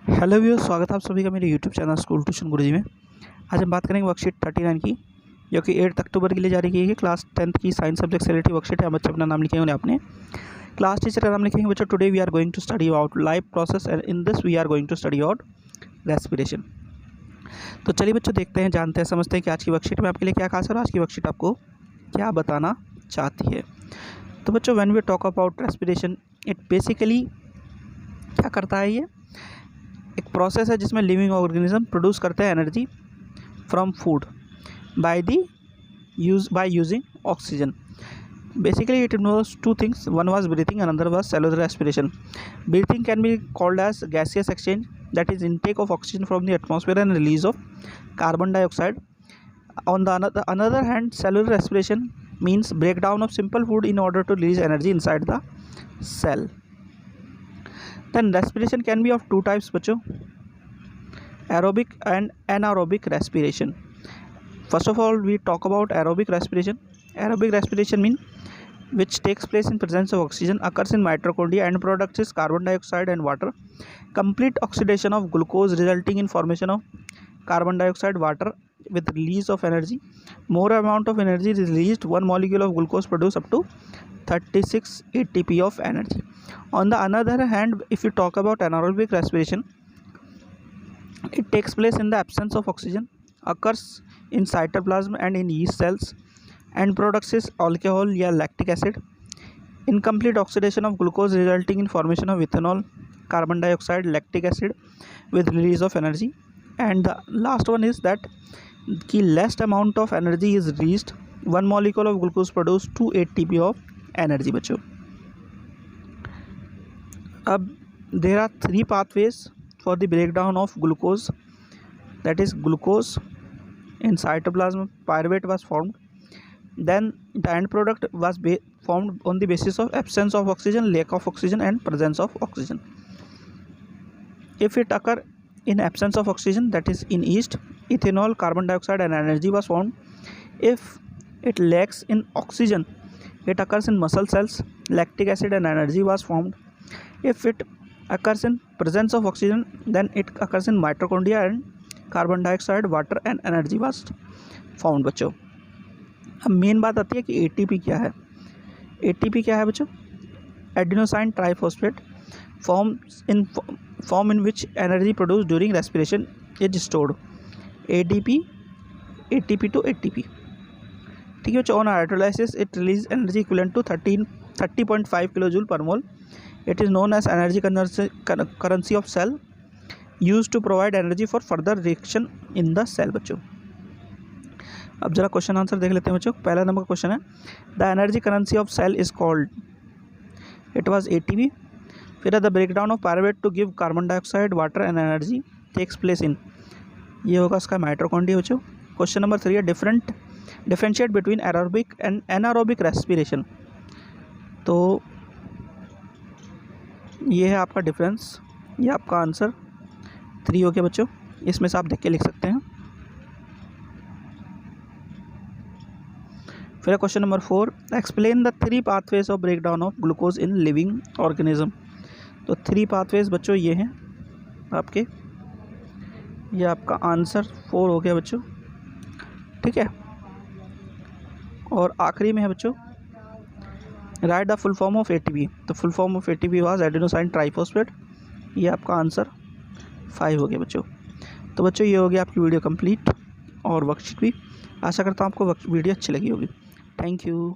Hello viewers, स्वागत है आप सभी का मेरे यूट्यूब चैनल स्कूल ट्यूशन गुरुजी में। आज हम बात करेंगे वर्कशीट 39 की, जो कि 8 अक्टूबर के लिए जारी की गई क्लास 10th की साइंस सब्जेक्ट से रिलेटेड वर्कशीट है। बच्चे अपना नाम लिखेंगे उन्हें अपने क्लास टीचर का नाम लिखेंगे। बच्चों, today we are going to study about life process and in this we are going to study about respiration. तो चलिए बच्चों, देखते हैं, जानते हैं, समझते हैं कि आज की वर्कशीट में आपके लिए क्या खास है और आज की वर्कशीट आपको क्या बताना चाहती है। तो बच्चों, when we talk about respiration, it basically क्या करता है, ये एक प्रोसेस है जिसमें लिविंग ऑर्गेनिज्म प्रोड्यूस करते हैं energy from food by using oxygen. Basically, it involves two things. One was breathing, another was cellular respiration. Breathing can be called as gaseous exchange, that is intake of oxygen from the atmosphere and release of carbon dioxide. On the another hand, cellular respiration means breakdown of simple food in order to release energy inside the cell. Then respiration can be of two types, बच्चों, aerobic and anaerobic respiration. First of all, we talk about aerobic respiration. Aerobic respiration means which takes place in presence of oxygen, occurs in mitochondria, and products is carbon dioxide and water. Complete oxidation of glucose resulting in formation of carbon dioxide, water with release of energy. More amount of energy is released. One molecule of glucose produce up to 36 ATP of energy. On the other hand, if you talk about anaerobic respiration, it takes place in the absence of oxygen, occurs in cytoplasm and in yeast cells, and products is alcohol या lactic acid. Incomplete oxidation of glucose resulting in formation of ethanol, carbon dioxide, lactic acid with release of energy. And the last one is that की less amount of energy is released. One molecule of glucose produce 2 ATP of energy. बच्चों, अब there are 3 pathways for the breakdown of glucose, that is glucose in cytoplasm, pyruvate was formed. Then the end product was formed on the basis of absence of oxygen, lack of oxygen, and presence of oxygen. If it occur in absence of oxygen, that is in yeast, ethanol, carbon dioxide, and energy was formed. If it lacks in oxygen, it occurs in muscle cells, lactic acid and energy was formed. If it occurs in presence of oxygen, then it occurs in mitochondria and carbon dioxide, water and energy was formed. बच्चों, अब main बात आती है कि ATP क्या है। ATP क्या है बच्चों? Adenosine triphosphate form in which energy produce during respiration is stored. ADP, ATP to ATP. ठीक है बच्चों, on hydrolysis it release energy equivalent to 30.5 kilo joule per mole. It is known as energy currency of cell, use to provide energy for further reaction in the cell. बच्चों, अब जरा question answer देख लेते हैं बच्चों. पहला number question है, the energy currency of cell is called, it was ATP. फिर the breakdown of pyruvate to give carbon dioxide, water and energy takes place in, ये होगा इसका माइटोकॉन्ड्रिया. बच्चों, क्वेश्चन नंबर 3 है, differentiate between aerobic and anaerobic respiration. तो ये है आपका डिफरेंस, ये आपका आंसर 3 हो गया बच्चों. इसमें से आप देख के लिख सकते हैं. फिर question number 4, explain the 3 pathways of breakdown of glucose in living organism. तो 3 पाथवेज बच्चों ये हैं आपके, ये आपका आंसर 4 हो गया बच्चों. ठीक है, और आखिरी में है बच्चों, write the full form of ATP. तो full form of ATP was adenosine triphosphate. ये आपका आंसर 5 हो गया बच्चों. तो बच्चों, ये हो गया आपकी वीडियो कंप्लीट और वर्कशीट भी. आशा करता हूँ आपको वीडियो अच्छी लगी होगी. Thank you.